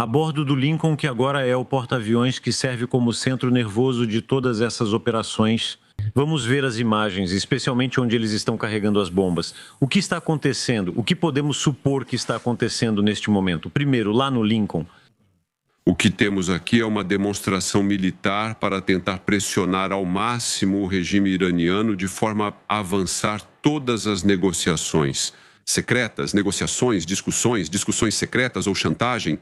A bordo do Lincoln, que agora é o porta-aviões que serve como centro nervoso de todas essas operações. Vamos ver as imagens, especialmente onde eles estão carregando as bombas. O que está acontecendo? O que podemos supor que está acontecendo neste momento? Primeiro, lá no Lincoln. O que temos aqui é uma demonstração militar para tentar pressionar ao máximo o regime iraniano de forma a avançar todas as negociações secretas, negociações, discussões secretas ou chantagem.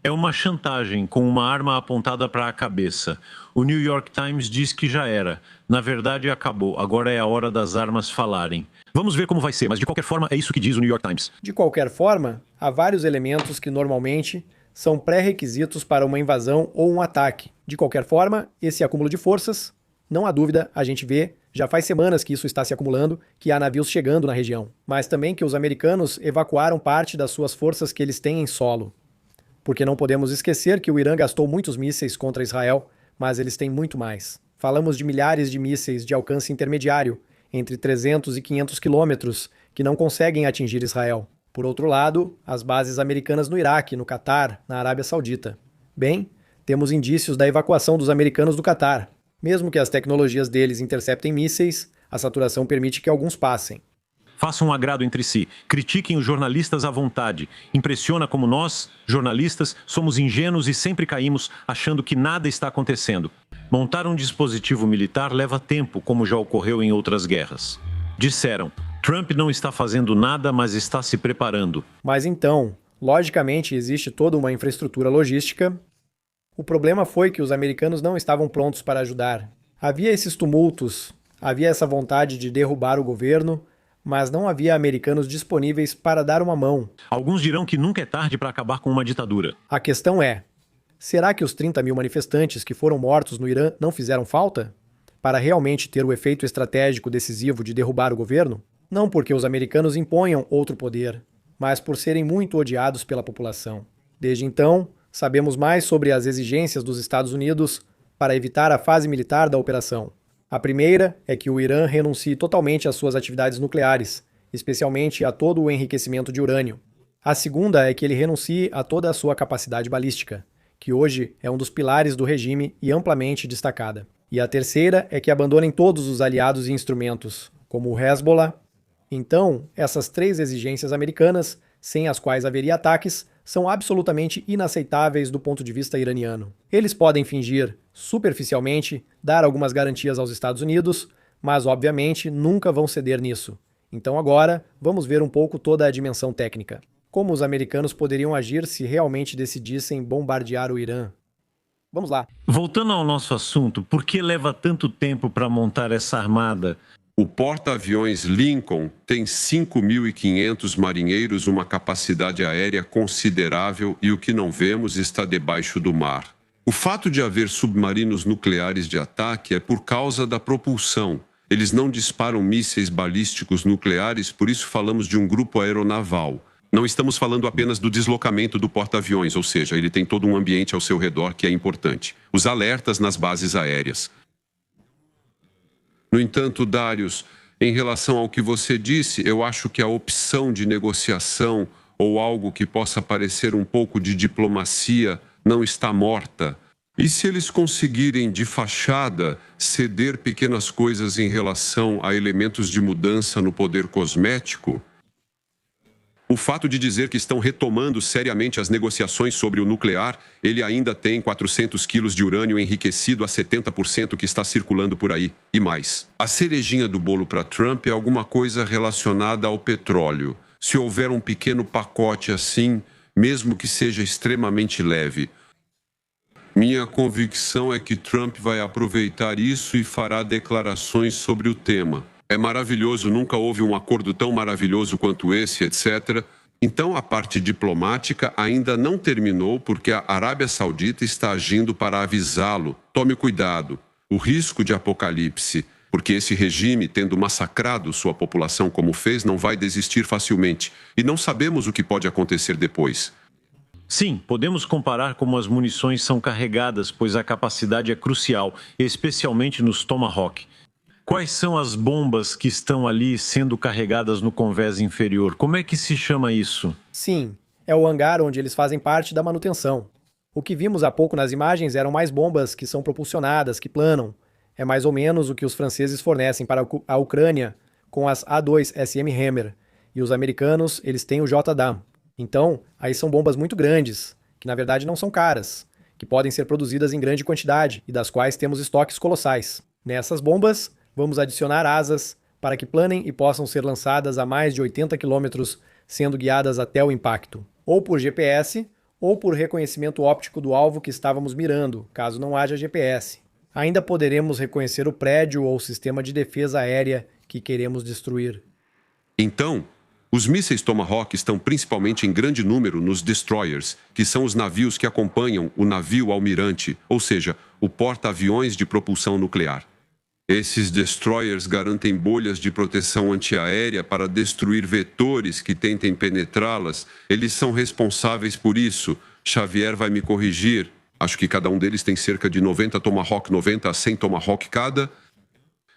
É uma chantagem com uma arma apontada para a cabeça. O New York Times diz que já era. Na verdade, acabou. Agora é a hora das armas falarem. Vamos ver como vai ser, mas de qualquer forma é isso que diz o New York Times. De qualquer forma, há vários elementos que normalmente são pré-requisitos para uma invasão ou um ataque. De qualquer forma, esse acúmulo de forças, não há dúvida, a gente vê, já faz semanas que isso está se acumulando, que há navios chegando na região. Mas também que os americanos evacuaram parte das suas forças que eles têm em solo. Porque não podemos esquecer que o Irã gastou muitos mísseis contra Israel, mas eles têm muito mais. Falamos de milhares de mísseis de alcance intermediário, entre 300 e 500 quilômetros, que não conseguem atingir Israel. Por outro lado, as bases americanas no Iraque, no Catar, na Arábia Saudita. Bem, temos indícios da evacuação dos americanos do Catar. Mesmo que as tecnologias deles interceptem mísseis, a saturação permite que alguns passem. Façam um agrado entre si. Critiquem os jornalistas à vontade. Impressiona como nós, jornalistas, somos ingênuos e sempre caímos achando que nada está acontecendo. Montar um dispositivo militar leva tempo, como já ocorreu em outras guerras. Disseram, Trump não está fazendo nada, mas está se preparando. Mas então, logicamente, existe toda uma infraestrutura logística. O problema foi que os americanos não estavam prontos para ajudar. Havia esses tumultos, havia essa vontade de derrubar o governo, mas não havia americanos disponíveis para dar uma mão. Alguns dirão que nunca é tarde para acabar com uma ditadura. A questão é, será que os 30 mil manifestantes que foram mortos no Irã não fizeram falta? Para realmente ter o efeito estratégico decisivo de derrubar o governo? Não porque os americanos imponham outro poder, mas por serem muito odiados pela população. Desde então, sabemos mais sobre as exigências dos Estados Unidos para evitar a fase militar da operação. A primeira é que o Irã renuncie totalmente às suas atividades nucleares, especialmente a todo o enriquecimento de urânio. A segunda é que ele renuncie a toda a sua capacidade balística, que hoje é um dos pilares do regime e amplamente destacada. E a terceira é que abandonem todos os aliados e instrumentos, como o Hezbollah. Então, essas três exigências americanas, sem as quais haveria ataques, são absolutamente inaceitáveis do ponto de vista iraniano. Eles podem fingir, superficialmente, dar algumas garantias aos Estados Unidos, mas obviamente nunca vão ceder nisso. Então agora, vamos ver um pouco toda a dimensão técnica. Como os americanos poderiam agir se realmente decidissem bombardear o Irã? Vamos lá. Voltando ao nosso assunto, por que leva tanto tempo para montar essa armada? O porta-aviões Lincoln tem 5.500 marinheiros, uma capacidade aérea considerável e o que não vemos está debaixo do mar. O fato de haver submarinos nucleares de ataque é por causa da propulsão. Eles não disparam mísseis balísticos nucleares, por isso falamos de um grupo aeronaval. Não estamos falando apenas do deslocamento do porta-aviões, ou seja, ele tem todo um ambiente ao seu redor que é importante. Os alertas nas bases aéreas. No entanto, Darius, em relação ao que você disse, eu acho que a opção de negociação ou algo que possa parecer um pouco de diplomacia não está morta. E se eles conseguirem, de fachada, ceder pequenas coisas em relação a elementos de mudança no poder cosmético? O fato de dizer que estão retomando seriamente as negociações sobre o nuclear, ele ainda tem 400 quilos de urânio enriquecido a 70% que está circulando por aí, e mais. A cerejinha do bolo para Trump é alguma coisa relacionada ao petróleo. Se houver um pequeno pacote assim, mesmo que seja extremamente leve. Minha convicção é que Trump vai aproveitar isso e fará declarações sobre o tema. É maravilhoso, nunca houve um acordo tão maravilhoso quanto esse, etc. Então, a parte diplomática ainda não terminou porque a Arábia Saudita está agindo para avisá-lo. Tome cuidado. O risco de apocalipse, porque esse regime, tendo massacrado sua população como fez, não vai desistir facilmente. E não sabemos o que pode acontecer depois. Sim, podemos comparar como as munições são carregadas, pois a capacidade é crucial, especialmente nos Tomahawk. Quais são as bombas que estão ali sendo carregadas no convés inferior? Como é que se chama isso? Sim, É o hangar onde eles fazem parte da manutenção. O que vimos há pouco nas imagens eram mais bombas que são propulsionadas, que planam. É mais ou menos o que os franceses fornecem para a Ucrânia com as A2SM Hammer. E os americanos, eles têm o JDAM. Então, aí são bombas muito grandes, que na verdade não são caras, que podem ser produzidas em grande quantidade e das quais temos estoques colossais. Nessas bombas, vamos adicionar asas para que planem e possam ser lançadas a mais de 80 km, sendo guiadas até o impacto, ou por GPS, ou por reconhecimento óptico do alvo que estávamos mirando, caso não haja GPS. Ainda poderemos reconhecer o prédio ou sistema de defesa aérea que queremos destruir. Então, os mísseis Tomahawk estão principalmente em grande número nos destroyers, que são os navios que acompanham o navio almirante, ou seja, o porta-aviões de propulsão nuclear. Esses destroyers garantem bolhas de proteção antiaérea para destruir vetores que tentem penetrá-las. Eles são responsáveis por isso. Xavier vai me corrigir. Acho que cada um deles tem cerca de 90 Tomahawk, 90 a 100 Tomahawk cada.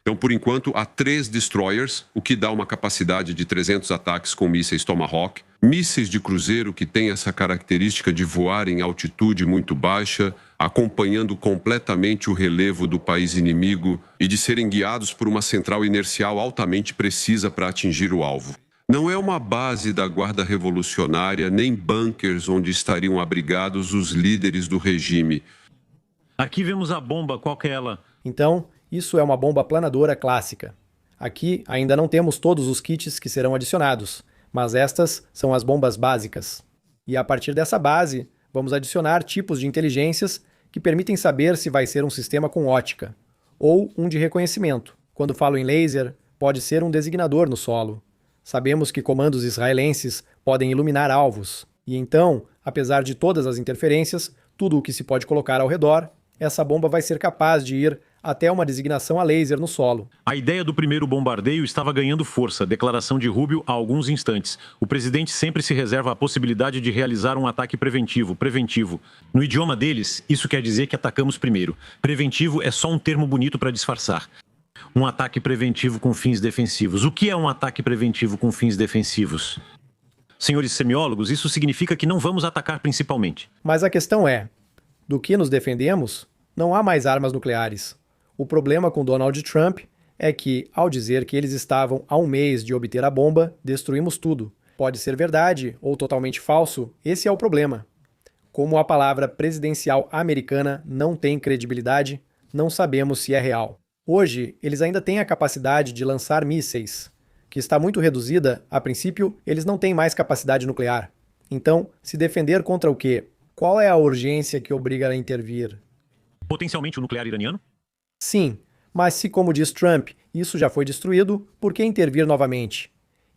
Então, por enquanto, há 3 destroyers, o que dá uma capacidade de 300 ataques com mísseis Tomahawk. Mísseis de cruzeiro que têm essa característica de voar em altitude muito baixa, acompanhando completamente o relevo do país inimigo e de serem guiados por uma central inercial altamente precisa para atingir o alvo. Não é uma base da Guarda Revolucionária, nem bunkers onde estariam abrigados os líderes do regime. Aqui vemos a bomba, qual que é ela? Então, isso é uma bomba planadora clássica. Aqui ainda não temos todos os kits que serão adicionados, mas estas são as bombas básicas. E a partir dessa base, vamos adicionar tipos de inteligências que permitem saber se vai ser um sistema com ótica, ou um de reconhecimento. Quando falo em laser, pode ser um designador no solo. Sabemos que comandos israelenses podem iluminar alvos, e então, apesar de todas as interferências, tudo o que se pode colocar ao redor, essa bomba vai ser capaz de ir até uma designação a laser no solo. A ideia do primeiro bombardeio estava ganhando força, declaração de Rubio há alguns instantes. O presidente sempre se reserva a possibilidade de realizar um ataque preventivo. No idioma deles, isso quer dizer que atacamos primeiro. Preventivo é só um termo bonito para disfarçar. Um ataque preventivo com fins defensivos. O que é um ataque preventivo com fins defensivos? Senhores semiólogos, isso significa que não vamos atacar principalmente. Mas a questão é, do que nos defendemos? Não há mais armas nucleares. O problema com Donald Trump é que, ao dizer que eles estavam a um mês de obter a bomba, destruímos tudo. Pode ser verdade ou totalmente falso, esse é o problema. Como a palavra presidencial americana não tem credibilidade, não sabemos se é real. Hoje, eles ainda têm a capacidade de lançar mísseis, que está muito reduzida. A princípio, eles não têm mais capacidade nuclear. Então, se defender contra o quê? Qual é a urgência que obriga a intervir? Potencialmente o nuclear iraniano? Sim, mas se, como diz Trump, isso já foi destruído, por que intervir novamente?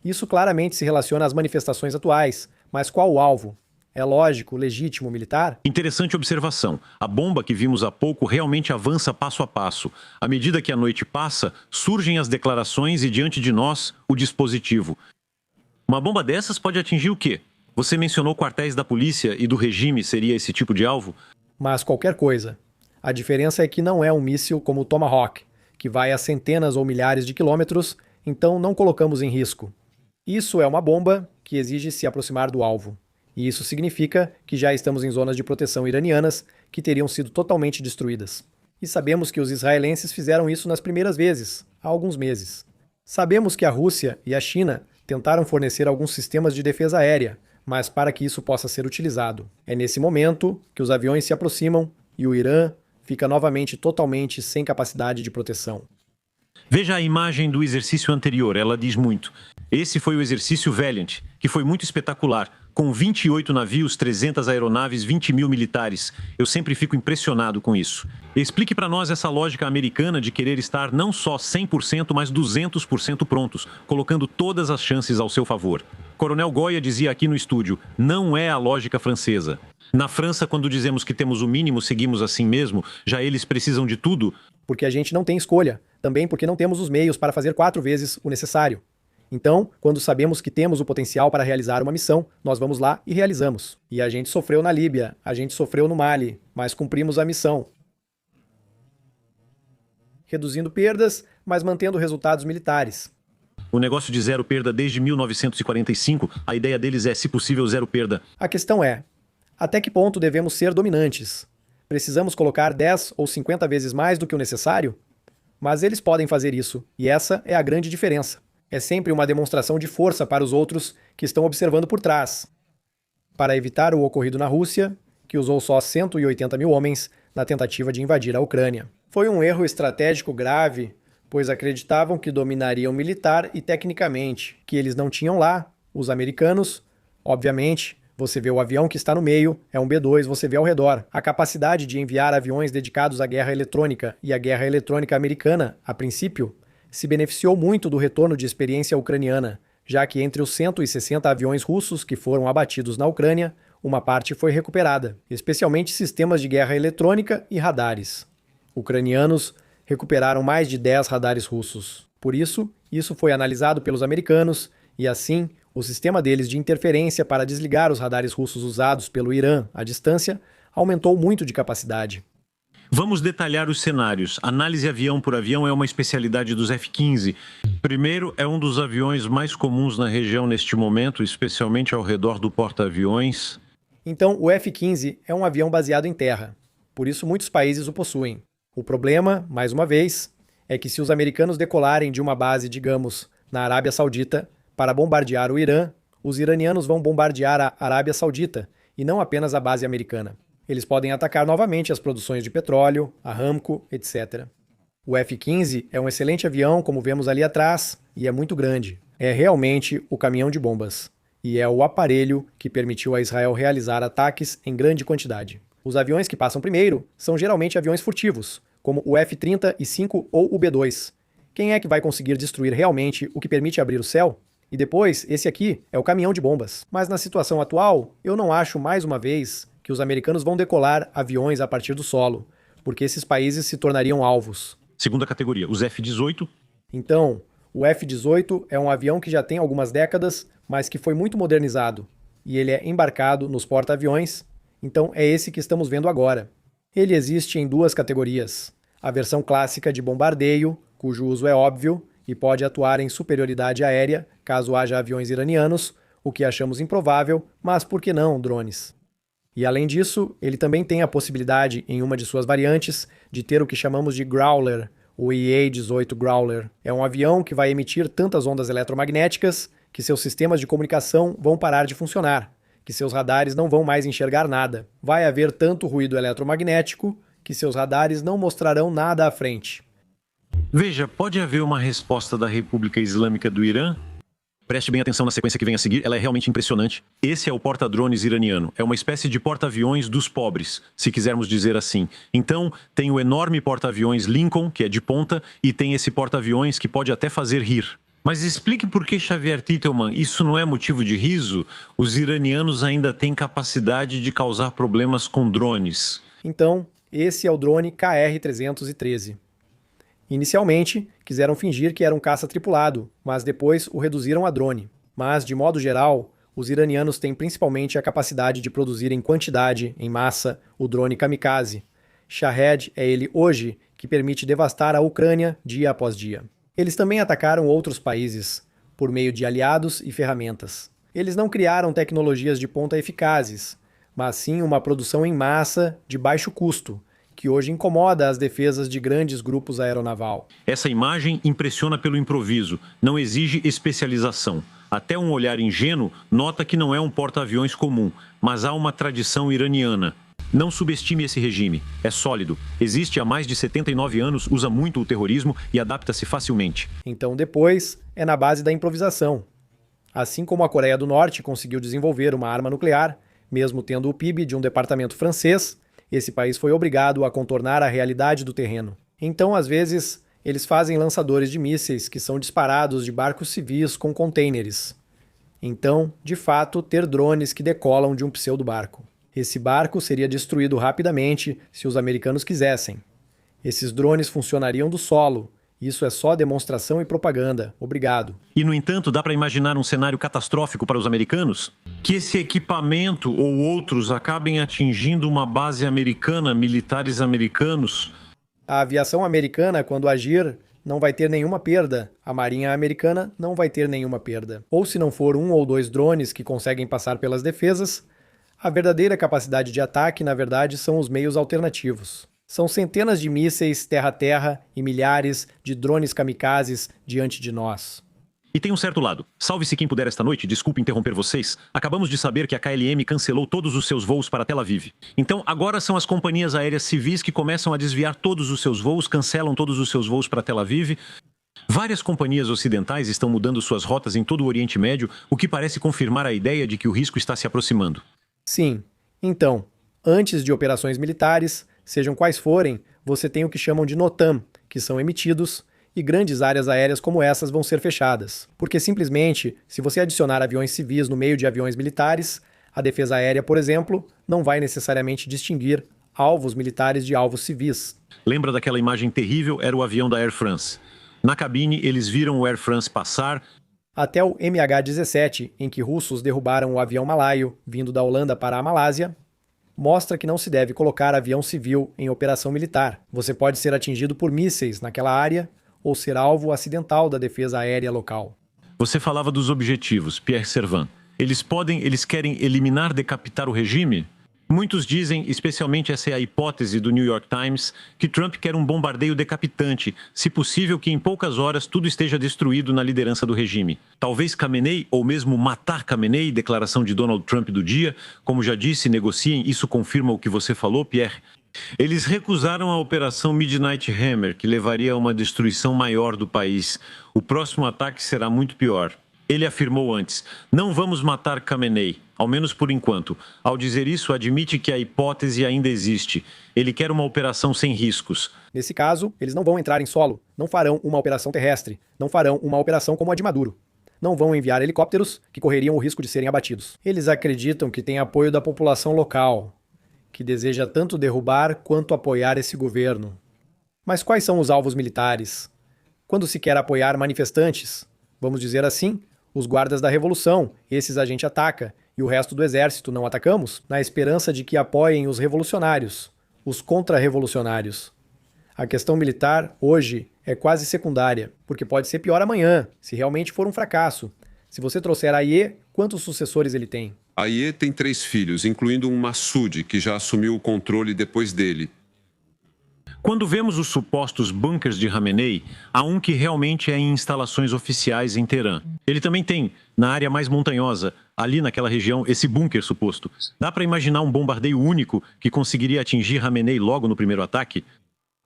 Isso claramente se relaciona às manifestações atuais, mas qual o alvo? É lógico, legítimo, militar? Interessante observação. A bomba que vimos há pouco realmente avança passo a passo. À medida que a noite passa, surgem as declarações e diante de nós, o dispositivo. Uma bomba dessas pode atingir o quê? Você mencionou quartéis da polícia e do regime seria esse tipo de alvo? Mas qualquer coisa. A diferença é que não é um míssil como o Tomahawk, que vai a centenas ou milhares de quilômetros, então não colocamos em risco. Isso é uma bomba que exige se aproximar do alvo. E isso significa que já estamos em zonas de proteção iranianas que teriam sido totalmente destruídas. E sabemos que os israelenses fizeram isso nas primeiras vezes, há alguns meses. Sabemos que a Rússia e a China tentaram fornecer alguns sistemas de defesa aérea, mas para que isso possa ser utilizado. É nesse momento que os aviões se aproximam e o Irã fica novamente totalmente sem capacidade de proteção. Veja a imagem do exercício anterior, ela diz muito. Esse foi o exercício Valiant, que foi muito espetacular, com 28 navios, 300 aeronaves, 20 mil militares. Eu sempre fico impressionado com isso. Explique para nós essa lógica americana de querer estar não só 100%, mas 200% prontos, colocando todas as chances ao seu favor. Coronel Goya dizia aqui no estúdio, não é a lógica francesa. Na França, quando dizemos que temos o mínimo, seguimos assim mesmo, já eles precisam de tudo. Porque a gente não tem escolha, também porque não temos os meios para fazer 4 vezes o necessário. Então, quando sabemos que temos o potencial para realizar uma missão, nós vamos lá e realizamos. E a gente sofreu na Líbia, a gente sofreu no Mali, mas cumprimos a missão. Reduzindo perdas, mas mantendo resultados militares. O negócio de zero perda desde 1945, a ideia deles é, se possível, zero perda. A questão é, até que ponto devemos ser dominantes? Precisamos colocar 10 ou 50 vezes mais do que o necessário? Mas eles podem fazer isso, e essa é a grande diferença. É sempre uma demonstração de força para os outros que estão observando por trás. Para evitar o ocorrido na Rússia, que usou só 180 mil homens na tentativa de invadir a Ucrânia. Foi um erro estratégico grave, pois acreditavam que dominariam militar e tecnicamente, que eles não tinham lá, os americanos. Obviamente, você vê o avião que está no meio, é um B-2, você vê ao redor. A capacidade de enviar aviões dedicados à guerra eletrônica e à guerra eletrônica americana, a princípio, se beneficiou muito do retorno de experiência ucraniana, já que entre os 160 aviões russos que foram abatidos na Ucrânia, uma parte foi recuperada, especialmente sistemas de guerra eletrônica e radares. Ucranianos recuperaram mais de 10 radares russos. Por isso foi analisado pelos americanos e, assim, o sistema deles de interferência para desligar os radares russos usados pelo Irã à distância aumentou muito de capacidade. Vamos detalhar os cenários. Análise avião por avião é uma especialidade dos F-15. Primeiro, é um dos aviões mais comuns na região neste momento, especialmente ao redor do porta-aviões. Então, o F-15 é um avião baseado em terra. Por isso, muitos países o possuem. O problema, mais uma vez, é que se os americanos decolarem de uma base, digamos, na Arábia Saudita, para bombardear o Irã, os iranianos vão bombardear a Arábia Saudita, e não apenas a base americana. Eles podem atacar novamente as produções de petróleo, a Aramco, etc. O F-15 é um excelente avião, como vemos ali atrás, e é muito grande. É realmente o caminhão de bombas. E é o aparelho que permitiu a Israel realizar ataques em grande quantidade. Os aviões que passam primeiro são geralmente aviões furtivos, como o F-35 ou o B-2. Quem é que vai conseguir destruir realmente o que permite abrir o céu? E depois, esse aqui é o caminhão de bombas. Mas na situação atual, eu não acho, mais uma vez, que os americanos vão decolar aviões a partir do solo, porque esses países se tornariam alvos. Segunda categoria, os F-18. Então, o F-18 é um avião que já tem algumas décadas, mas que foi muito modernizado, e ele é embarcado nos porta-aviões, então é esse que estamos vendo agora. Ele existe em duas categorias. A versão clássica de bombardeio, cujo uso é óbvio, e pode atuar em superioridade aérea, caso haja aviões iranianos, o que achamos improvável, mas por que não drones? E além disso, ele também tem a possibilidade, em uma de suas variantes, de ter o que chamamos de Growler, o EA-18 Growler. É um avião que vai emitir tantas ondas eletromagnéticas que seus sistemas de comunicação vão parar de funcionar, que seus radares não vão mais enxergar nada. Vai haver tanto ruído eletromagnético que seus radares não mostrarão nada à frente. Veja, pode haver uma resposta da República Islâmica do Irã? Preste bem atenção na sequência que vem a seguir, ela é realmente impressionante. Esse é o porta-drones iraniano. É uma espécie de porta-aviões dos pobres, se quisermos dizer assim. Então, tem o enorme porta-aviões Lincoln, que é de ponta, e tem esse porta-aviões que pode até fazer rir. Mas explique por que, Xavier Titelman, isso não é motivo de riso? Os iranianos ainda têm capacidade de causar problemas com drones. Então, esse é o drone KR-313. Inicialmente, quiseram fingir que era um caça tripulado, mas depois o reduziram a drone. Mas, de modo geral, os iranianos têm principalmente a capacidade de produzir em quantidade, em massa, o drone kamikaze. Shahed é ele hoje que permite devastar a Ucrânia dia após dia. Eles também atacaram outros países, por meio de aliados e ferramentas. Eles não criaram tecnologias de ponta eficazes, mas sim uma produção em massa de baixo custo, que hoje incomoda as defesas de grandes grupos aeronaval. Essa imagem impressiona pelo improviso, não exige especialização. Até um olhar ingênuo nota que não é um porta-aviões comum, mas há uma tradição iraniana. Não subestime esse regime, é sólido, existe há mais de 79 anos, usa muito o terrorismo e adapta-se facilmente. Então depois é na base da improvisação. Assim como a Coreia do Norte conseguiu desenvolver uma arma nuclear, mesmo tendo o PIB de um departamento francês, esse país foi obrigado a contornar a realidade do terreno. Então, às vezes, eles fazem lançadores de mísseis que são disparados de barcos civis com contêineres. Então, de fato, ter drones que decolam de um pseudo-barco. Esse barco seria destruído rapidamente se os americanos quisessem. Esses drones funcionariam do solo. Isso é só demonstração e propaganda. Obrigado. E, no entanto, dá para imaginar um cenário catastrófico para os americanos? Que esse equipamento ou outros acabem atingindo uma base americana, militares americanos? A aviação americana, quando agir, não vai ter nenhuma perda. A Marinha Americana não vai ter nenhuma perda. Ou se não for 1 ou 2 drones que conseguem passar pelas defesas, a verdadeira capacidade de ataque, na verdade, são os meios alternativos. São centenas de mísseis terra-terra e milhares de drones kamikazes diante de nós. E tem um certo lado. Salve-se quem puder esta noite, desculpe interromper vocês. Acabamos de saber que a KLM cancelou todos os seus voos para Tel Aviv. Então, agora são as companhias aéreas civis que começam a desviar todos os seus voos, cancelam todos os seus voos para Tel Aviv. Várias companhias ocidentais estão mudando suas rotas em todo o Oriente Médio, o que parece confirmar a ideia de que o risco está se aproximando. Sim. Então, antes de operações militares, sejam quais forem, você tem o que chamam de NOTAM, que são emitidos, e grandes áreas aéreas como essas vão ser fechadas. Porque simplesmente, se você adicionar aviões civis no meio de aviões militares, a defesa aérea, por exemplo, não vai necessariamente distinguir alvos militares de alvos civis. Lembra daquela imagem terrível? Era o avião da Air France. Na cabine, eles viram o Air France passar. Até o MH17, em que russos derrubaram o avião malaio, vindo da Holanda para a Malásia, mostra que não se deve colocar avião civil em operação militar. Você pode ser atingido por mísseis naquela área ou ser alvo acidental da defesa aérea local. Você falava dos objetivos, Pierre Servan. Eles querem eliminar, decapitar o regime? Muitos dizem, especialmente essa é a hipótese do New York Times, que Trump quer um bombardeio decapitante, se possível que em poucas horas tudo esteja destruído na liderança do regime. Talvez Khamenei, ou mesmo matar Khamenei, declaração de Donald Trump do dia. Como já disse, negociem, isso confirma o que você falou, Pierre. Eles recusaram a operação Midnight Hammer, que levaria a uma destruição maior do país. O próximo ataque será muito pior. Ele afirmou antes, não vamos matar Khamenei, ao menos por enquanto. Ao dizer isso, admite que a hipótese ainda existe. Ele quer uma operação sem riscos. Nesse caso, eles não vão entrar em solo, não farão uma operação terrestre, não farão uma operação como a de Maduro. Não vão enviar helicópteros que correriam o risco de serem abatidos. Eles acreditam que têm apoio da população local, que deseja tanto derrubar quanto apoiar esse governo. Mas quais são os alvos militares? Quando se quer apoiar manifestantes, vamos dizer assim, os guardas da revolução, esses a gente ataca, e o resto do exército não atacamos, na esperança de que apoiem os revolucionários, os contra-revolucionários. A questão militar, hoje, é quase secundária, porque pode ser pior amanhã, se realmente for um fracasso. Se você trouxer Aie, quantos sucessores ele tem? Aie tem 3 filhos, incluindo um Massoud, que já assumiu o controle depois dele. Quando vemos os supostos bunkers de Khamenei, há um que realmente é em instalações oficiais em Teherã. Ele também tem, na área mais montanhosa, ali naquela região, esse bunker suposto. Dá para imaginar um bombardeio único que conseguiria atingir Khamenei logo no primeiro ataque?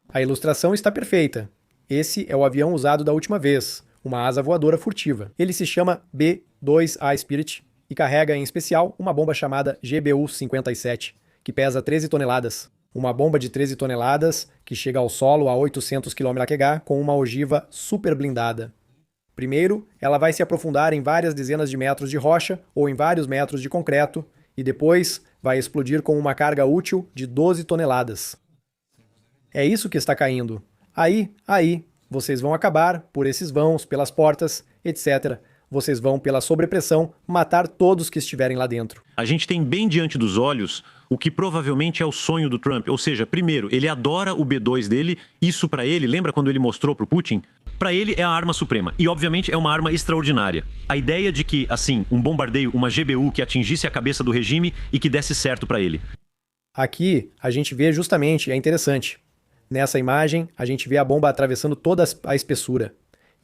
A ilustração está perfeita. Esse é o avião usado da última vez, uma asa voadora furtiva. Ele se chama B-2A Spirit e carrega, em especial, uma bomba chamada GBU-57, que pesa 13 toneladas. Uma bomba de 13 toneladas que chega ao solo a 800 km/h com uma ogiva super blindada. Primeiro, ela vai se aprofundar em várias dezenas de metros de rocha ou em vários metros de concreto e depois vai explodir com uma carga útil de 12 toneladas. É isso que está caindo. Aí, vocês vão acabar por esses vãos, pelas portas, etc. Vocês vão, pela sobrepressão, matar todos que estiverem lá dentro. A gente tem bem diante dos olhos o que provavelmente é o sonho do Trump. Ou seja, primeiro, ele adora o B-2 dele. Isso para ele, lembra quando ele mostrou para o Putin? Para ele é a arma suprema. E obviamente é uma arma extraordinária. A ideia de que, assim, um bombardeio, uma GBU que atingisse a cabeça do regime e que desse certo para ele. Aqui a gente vê justamente, é interessante. Nessa imagem, a gente vê a bomba atravessando toda a espessura.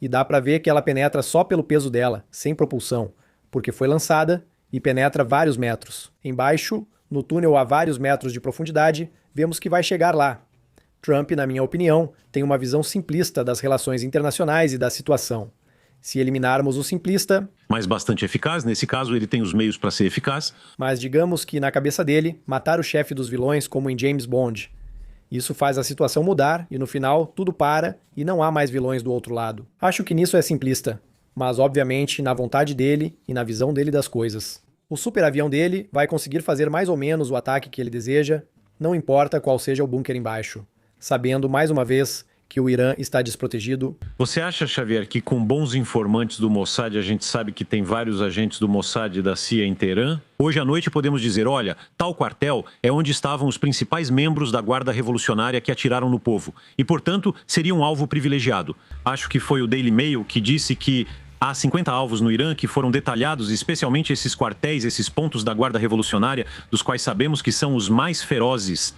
E dá para ver que ela penetra só pelo peso dela, sem propulsão, porque foi lançada e penetra vários metros. Embaixo, no túnel a vários metros de profundidade, vemos que vai chegar lá. Trump, na minha opinião, tem uma visão simplista das relações internacionais e da situação. Se eliminarmos o simplista... Mas bastante eficaz, nesse caso ele tem os meios para ser eficaz. Mas digamos que, na cabeça dele, matar o chefe dos vilões como em James Bond. Isso faz a situação mudar e, no final, tudo para e não há mais vilões do outro lado. Acho que nisso é simplista, mas, obviamente, na vontade dele e na visão dele das coisas. O superavião dele vai conseguir fazer mais ou menos o ataque que ele deseja, não importa qual seja o bunker embaixo, sabendo, mais uma vez, que o Irã está desprotegido. Você acha, Xavier, que com bons informantes do Mossad a gente sabe que tem vários agentes do Mossad e da CIA em Teherã? Hoje à noite podemos dizer, olha, tal quartel é onde estavam os principais membros da Guarda Revolucionária que atiraram no povo e, portanto, seria um alvo privilegiado. Acho que foi o Daily Mail que disse que há 50 alvos no Irã que foram detalhados, especialmente esses quartéis, esses pontos da Guarda Revolucionária, dos quais sabemos que são os mais ferozes.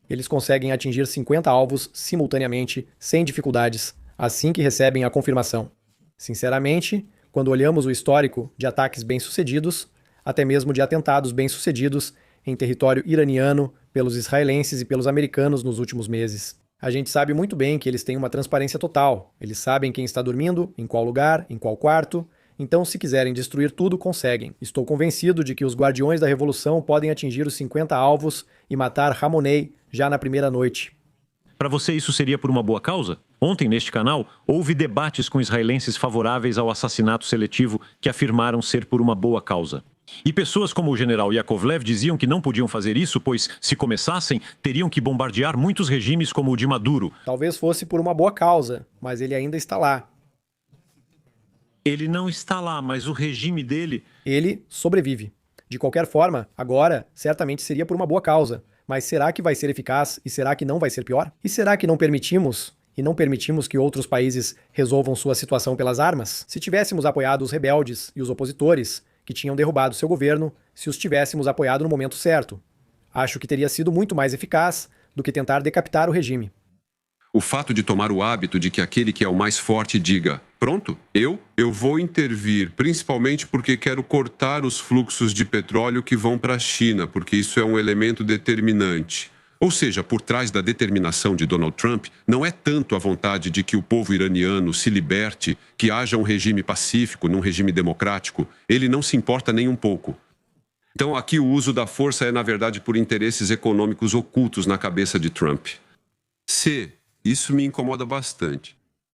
Eles conseguem atingir 50 alvos simultaneamente, sem dificuldades, assim que recebem a confirmação. Sinceramente, quando olhamos o histórico de ataques bem-sucedidos, até mesmo de atentados bem-sucedidos em território iraniano pelos israelenses e pelos americanos nos últimos meses, a gente sabe muito bem que eles têm uma transparência total. Eles sabem quem está dormindo, em qual lugar, em qual quarto. Então, se quiserem destruir tudo, conseguem. Estou convencido de que os Guardiões da Revolução podem atingir os 50 alvos e matar Khamenei já na primeira noite. Para você, isso seria por uma boa causa? Ontem, neste canal, houve debates com israelenses favoráveis ao assassinato seletivo que afirmaram ser por uma boa causa. E pessoas como o general Yakovlev diziam que não podiam fazer isso, pois, se começassem, teriam que bombardear muitos regimes como o de Maduro. Talvez fosse por uma boa causa, mas ele ainda está lá. Ele não está lá, mas o regime dele... Ele sobrevive. De qualquer forma, agora, certamente seria por uma boa causa. Mas será que vai ser eficaz e será que não vai ser pior? E será que não permitimos que outros países resolvam sua situação pelas armas? Se tivéssemos apoiado os rebeldes e os opositores que tinham derrubado seu governo, se os tivéssemos apoiado no momento certo, acho que teria sido muito mais eficaz do que tentar decapitar o regime. O fato de tomar o hábito de que aquele que é o mais forte diga, pronto, eu vou intervir, principalmente porque quero cortar os fluxos de petróleo que vão para a China, porque isso é um elemento determinante. Ou seja, por trás da determinação de Donald Trump, não é tanto a vontade de que o povo iraniano se liberte, que haja um regime pacífico, num regime democrático. Ele não se importa nem um pouco. Então, aqui o uso da força é, na verdade, por interesses econômicos ocultos na cabeça de Trump. Isso me incomoda bastante.